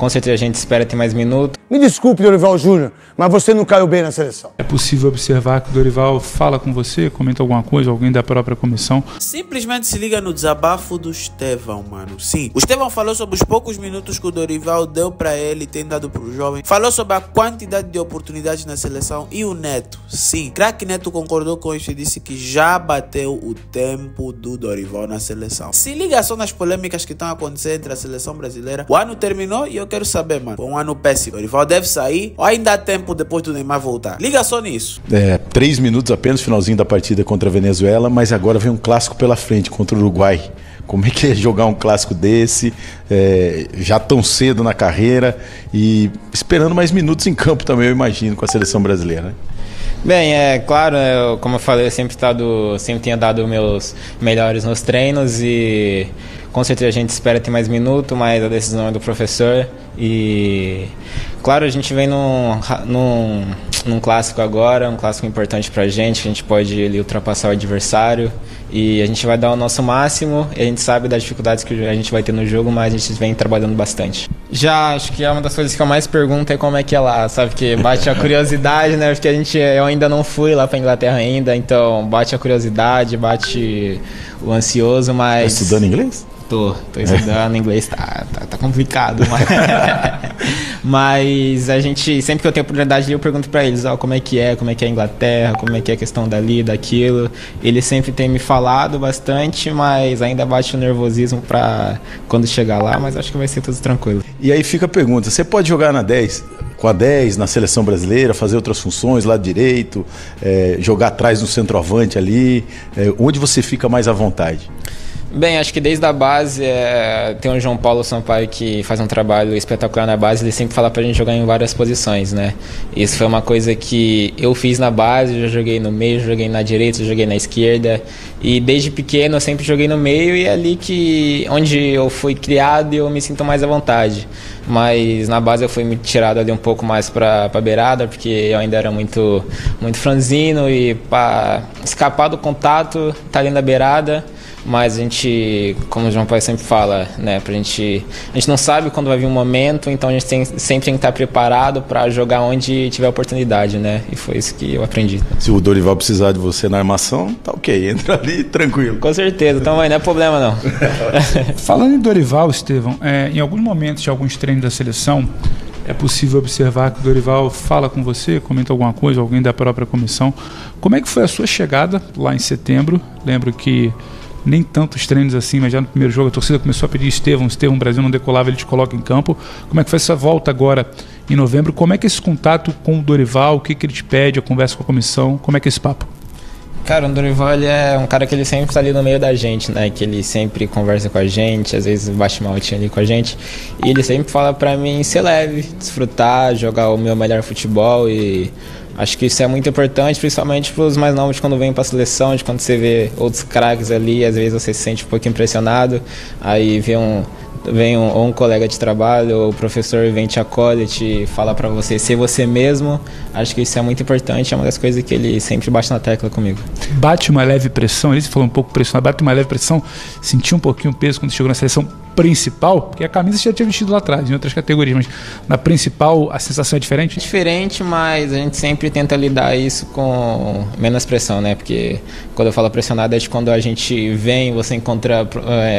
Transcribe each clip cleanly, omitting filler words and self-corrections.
com certeza a gente espera ter mais minutos. Me desculpe, Dorival Júnior, mas você não caiu bem na seleção. É possível observar que o Dorival fala com você, comenta alguma coisa, alguém da própria comissão? Simplesmente se liga no desabafo do Estevão, mano. Sim, o Estevão falou sobre os poucos minutos que o Dorival deu pra ele, tem dado pro jovem. Falou sobre a quantidade de oportunidades na seleção e o Neto. Sim, craque Neto concordou com isso e disse que já bateu o tempo do Dorival na seleção. Se liga só nas polêmicas que estão acontecendo entre a seleção brasileira. O ano terminou e eu quero saber, mano, foi um ano péssimo. O Dorival deve sair ou ainda há tempo depois do Neymar voltar? Liga só nisso. 3 minutos apenas, finalzinho da partida contra a Venezuela, mas agora vem um clássico pela frente contra o Uruguai. Como é que é jogar um clássico desse, já tão cedo na carreira e esperando mais minutos em campo também, eu imagino, com a seleção brasileira, né? Bem, é claro, como eu falei, eu sempre tenho dado meus melhores nos treinos e com certeza a gente espera ter mais minutos, mas a decisão é do professor e claro, a gente vem num clássico agora, um clássico importante pra gente, que a gente pode ali ultrapassar o adversário e a gente vai dar o nosso máximo e a gente sabe das dificuldades que a gente vai ter no jogo, mas a gente vem trabalhando bastante. Já acho que é uma das coisas que eu mais pergunto é como é que é lá, sabe, que bate a curiosidade, né, porque eu ainda não fui lá pra Inglaterra ainda, então bate a curiosidade, bate o ansioso, mas... Tá estudando inglês? Tô estudando inglês, tá complicado, mas a gente, sempre que eu tenho oportunidade eu pergunto pra eles, como é que é a Inglaterra, como é que é a questão dali, daquilo, eles sempre têm me falado bastante, mas ainda bate o nervosismo pra quando chegar lá, mas acho que vai ser tudo tranquilo. E aí fica a pergunta, você pode jogar na 10, com a 10 na seleção brasileira, fazer outras funções, lado direito, jogar atrás no centroavante ali, onde você fica mais à vontade? Bem, acho que desde a base tem o João Paulo Sampaio que faz um trabalho espetacular na base, ele sempre fala pra gente jogar em várias posições, né? Isso foi uma coisa que eu fiz na base, já joguei no meio, joguei na direita, joguei na esquerda e desde pequeno eu sempre joguei no meio e é ali onde eu fui criado e eu me sinto mais à vontade. Mas na base eu fui me tirado ali um pouco mais pra beirada, porque eu ainda era muito franzino e para escapar do contato, tá ali na beirada. Mas a gente, como o João Paulo sempre fala, né, a gente não sabe quando vai vir um momento, então a gente sempre tem que estar preparado para jogar onde tiver oportunidade, né? E foi isso que eu aprendi. Se o Dorival precisar de você na armação, tá ok, entra ali tranquilo. Com certeza, então não é problema não. Falando em Dorival, Estevão, em alguns momentos de alguns treinos da seleção, é possível observar que o Dorival fala com você, comenta alguma coisa, alguém da própria comissão. Como é que foi a sua chegada lá em setembro? Lembro que nem tantos treinos assim, mas já no primeiro jogo a torcida começou a pedir Estevão, o Brasil não decolava, ele te coloca em campo. Como é que foi essa volta agora em novembro? Como é que é esse contato com o Dorival? O que ele te pede, a conversa com a comissão? Como é que é esse papo? Cara, o Dorival ele é um cara que ele sempre tá ali no meio da gente, né? Que ele sempre conversa com a gente, às vezes bate uma altinha ali com a gente. E ele sempre fala pra mim ser leve, desfrutar, jogar o meu melhor futebol e... acho que isso é muito importante, principalmente para os mais novos quando vêm para a seleção, de quando você vê outros craques ali, às vezes você se sente um pouco impressionado, aí vem um colega de trabalho, ou o professor vem te acolhe, te fala para você ser você mesmo. Acho que isso é muito importante, é uma das coisas que ele sempre bate na tecla comigo. Bate uma leve pressão, ele falou um pouco pressionado, bate uma leve pressão, sentiu um pouquinho o peso quando chegou na seleção principal, porque a camisa você já tinha vestido lá atrás, em outras categorias, mas na principal a sensação é diferente? Diferente, mas a gente sempre tenta lidar isso com menos pressão, né? Porque quando eu falo pressionado é de quando a gente vem, você encontra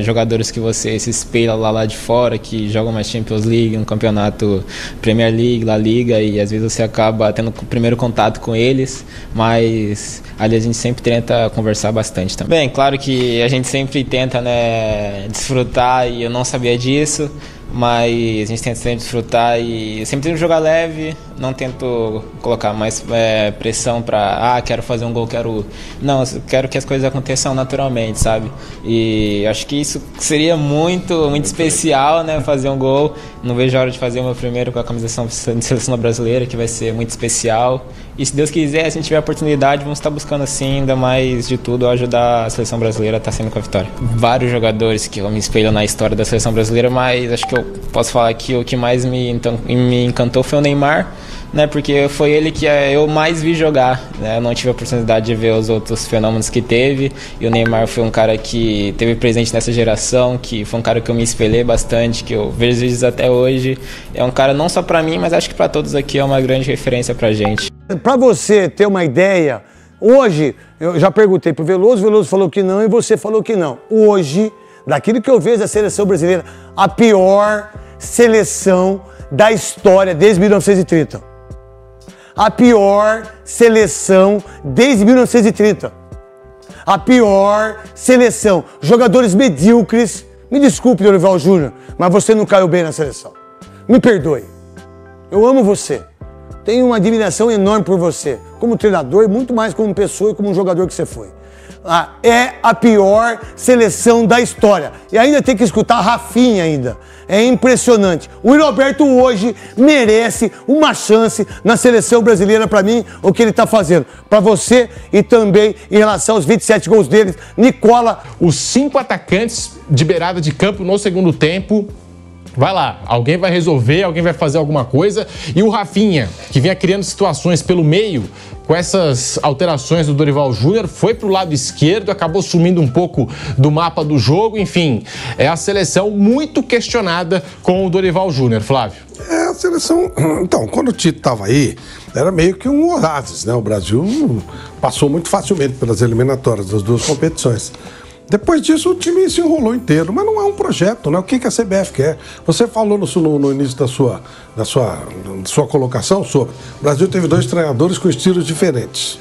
jogadores que você se espelha lá de fora, que jogam mais Champions League, no campeonato Premier League, La Liga, e às vezes você acaba tendo o primeiro contato com eles, mas ali a gente sempre tenta conversar bastante também. Bem, claro que a gente sempre tenta, né, desfrutar, e eu não sabia disso, mas a gente tenta sempre desfrutar e eu sempre tento jogar leve, não tento colocar mais pressão pra, quero fazer um gol, não, eu quero que as coisas aconteçam naturalmente, sabe? E acho que isso seria muito especial, né, fazer um gol. Não vejo a hora de fazer o meu primeiro com a camisa de seleção brasileira, que vai ser muito especial. E se Deus quiser, se a gente tiver a oportunidade, vamos estar buscando assim, ainda mais de tudo, ajudar a seleção brasileira a estar sendo com a vitória. Vários jogadores que eu me espelho na história da seleção brasileira, mas acho que eu posso falar que o que mais me encantou foi o Neymar, né? Porque foi ele que eu mais vi jogar, né? Eu não tive a oportunidade de ver os outros fenômenos que teve, e o Neymar foi um cara que teve presente nessa geração, que foi um cara que eu me espelhei bastante, que eu vejo vídeos até hoje. É um cara não só pra mim, mas acho que pra todos aqui é uma grande referência pra gente. Pra você ter uma ideia, hoje, eu já perguntei pro Veloso, o Veloso falou que não e você falou que não. Hoje, daquilo que eu vejo da seleção brasileira, a pior seleção da história desde 1930. A pior seleção desde 1930. A pior seleção. Jogadores medíocres. Me desculpe, Dorival Júnior, mas você não caiu bem na seleção. Me perdoe. Eu amo você. Tenho uma admiração enorme por você, como treinador e muito mais como pessoa e como um jogador que você foi. É a pior seleção da história. E ainda tem que escutar a Rafinha ainda. É impressionante. O Yuri Alberto hoje merece uma chance na seleção brasileira para mim, o que ele está fazendo. Para você e também em relação aos 27 gols dele, Nicola. Os 5 atacantes de beirada de campo no segundo tempo. Vai lá, alguém vai resolver, alguém vai fazer alguma coisa. E o Rafinha, que vinha criando situações pelo meio, com essas alterações do Dorival Júnior, foi para o lado esquerdo, acabou sumindo um pouco do mapa do jogo. Enfim, é a seleção muito questionada com o Dorival Júnior, Flávio. É a seleção... Então, quando o Tite estava aí, era meio que um oásis, né? O Brasil passou muito facilmente pelas eliminatórias das duas competições. Depois disso, o time se enrolou inteiro, mas não é um projeto, né? O que a CBF quer? Você falou no início da sua colocação sobre o Brasil teve 2 treinadores com estilos diferentes.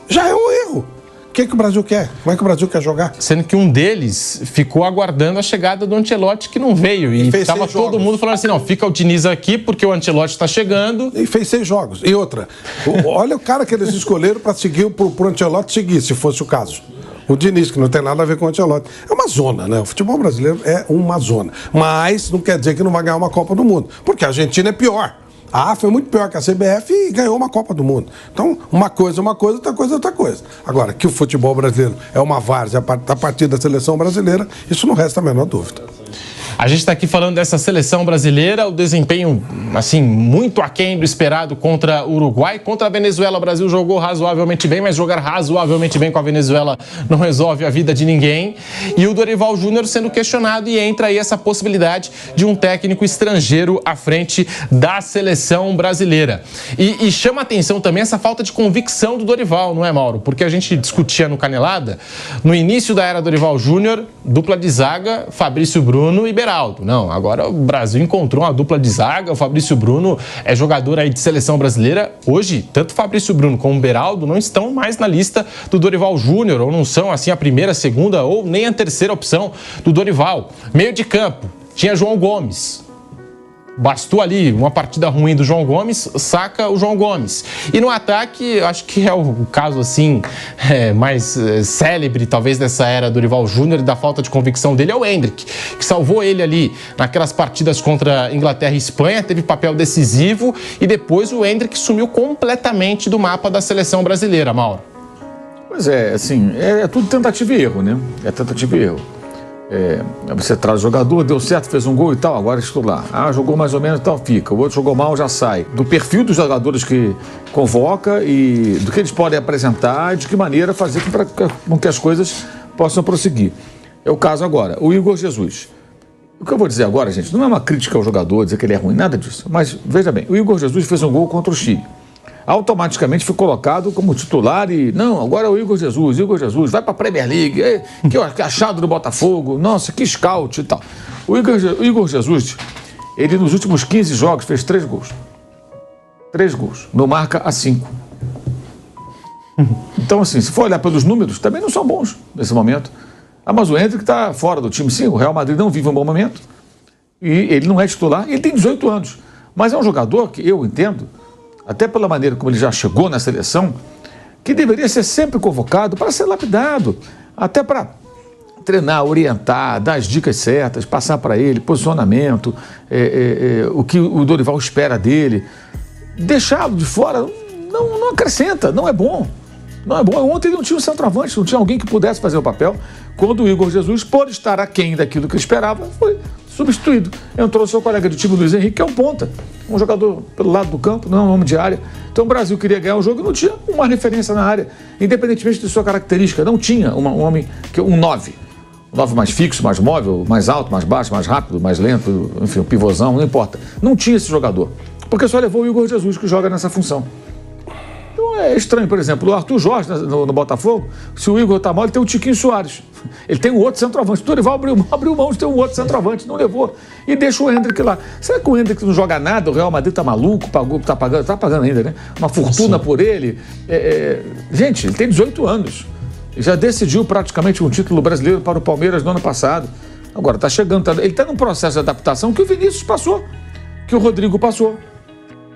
Já é um erro. O que o Brasil quer? Como é que o Brasil quer jogar? Sendo que um deles ficou aguardando a chegada do Ancelotti, que não veio. E estava todo mundo falando assim, não, fica o Diniz aqui porque o Ancelotti está chegando. E fez 6 jogos. E outra, olha o cara que eles escolheram para seguir pro Ancelotti seguir, se fosse o caso. O Diniz, que não tem nada a ver com o Ancelotti. É uma zona, né? O futebol brasileiro é uma zona. Mas não quer dizer que não vai ganhar uma Copa do Mundo. Porque a Argentina é pior. A AFA é muito pior que a CBF e ganhou uma Copa do Mundo. Então, uma coisa, outra coisa, outra coisa. Agora, que o futebol brasileiro é uma várzea a partir da seleção brasileira, isso não resta a menor dúvida. A gente está aqui falando dessa seleção brasileira, o desempenho, assim, muito aquém do esperado contra o Uruguai. Contra a Venezuela, o Brasil jogou razoavelmente bem, mas jogar razoavelmente bem com a Venezuela não resolve a vida de ninguém. E o Dorival Júnior sendo questionado, e entra aí essa possibilidade de um técnico estrangeiro à frente da seleção brasileira. E chama atenção também essa falta de convicção do Dorival, não é, Mauro? Porque a gente discutia no Canelada, no início da era Dorival Júnior, dupla de zaga, Fabrício Bruno e Beraldo. Não, agora o Brasil encontrou uma dupla de zaga, o Fabrício Bruno é jogador aí de seleção brasileira. Hoje, tanto o Fabrício Bruno como o Beraldo não estão mais na lista do Dorival Júnior, ou não são assim a primeira, segunda ou nem a terceira opção do Dorival. Meio de campo, tinha João Gomes. Bastou ali uma partida ruim do João Gomes, saca o João Gomes. E no ataque, acho que é o caso assim mais célebre, talvez, dessa era do Dorival Júnior e da falta de convicção dele, é o Endrick, que salvou ele ali naquelas partidas contra Inglaterra e Espanha, teve papel decisivo, e depois o Endrick sumiu completamente do mapa da seleção brasileira, Mauro. Pois é, assim, é tudo tentativa e erro, né? É tentativa e erro. Você traz o jogador, deu certo, fez um gol e tal, agora estou lá. Jogou mais ou menos e tal, fica. O outro jogou mal, já sai. Do perfil dos jogadores que convoca e do que eles podem apresentar e de que maneira fazer com que as coisas possam prosseguir. É o caso agora. O Igor Jesus. O que eu vou dizer agora, gente, não é uma crítica ao jogador, dizer que ele é ruim, nada disso. Mas, veja bem, o Igor Jesus fez um gol contra o Chile. Automaticamente foi colocado como titular e... Não, agora é o Igor Jesus, vai para a Premier League, que achado do Botafogo, nossa, que scout e tal. O Igor Jesus, ele nos últimos 15 jogos fez 3 gols. 3 gols, não marca a 5. Então, assim, se for olhar pelos números, também não são bons nesse momento. Mas o Endrick está fora do time, sim, o Real Madrid não vive um bom momento e ele não é titular, ele tem 18 anos. Mas é um jogador que eu entendo, até pela maneira como ele já chegou na seleção, que deveria ser sempre convocado para ser lapidado, até para treinar, orientar, dar as dicas certas, passar para ele, posicionamento, o que o Dorival espera dele. Deixá-lo de fora não acrescenta, não é bom. Não é bom. Ontem ele não tinha um centroavante, não tinha alguém que pudesse fazer o papel, quando o Igor Jesus, por estar aquém daquilo que ele esperava, foi substituído. Entrou o seu colega de time, Luiz Henrique, que é um ponta. Um jogador pelo lado do campo, não é um homem de área. Então o Brasil queria ganhar o jogo e não tinha uma referência na área, independentemente de sua característica. Não tinha um homem, um 9. Um 9 mais fixo, mais móvel, mais alto, mais baixo, mais rápido, mais lento, enfim, um pivôzão, não importa. Não tinha esse jogador. Porque só levou o Igor Jesus, que joga nessa função. Então é estranho, por exemplo, o Arthur Jorge no Botafogo, se o Igor tá mal, ele tem o Tiquinho Soares. Ele tem um outro centroavante. O Dorival abriu mão de ter um outro centroavante, não levou. E deixa o Hendrick lá. Será que o Hendrick não joga nada? O Real Madrid tá maluco, tá pagando ainda, né? Uma fortuna por ele. Gente, ele tem 18 anos. Já decidiu praticamente um título brasileiro para o Palmeiras no ano passado. Agora tá chegando, ele tá num processo de adaptação que o Vinícius passou, que o Rodrigo passou.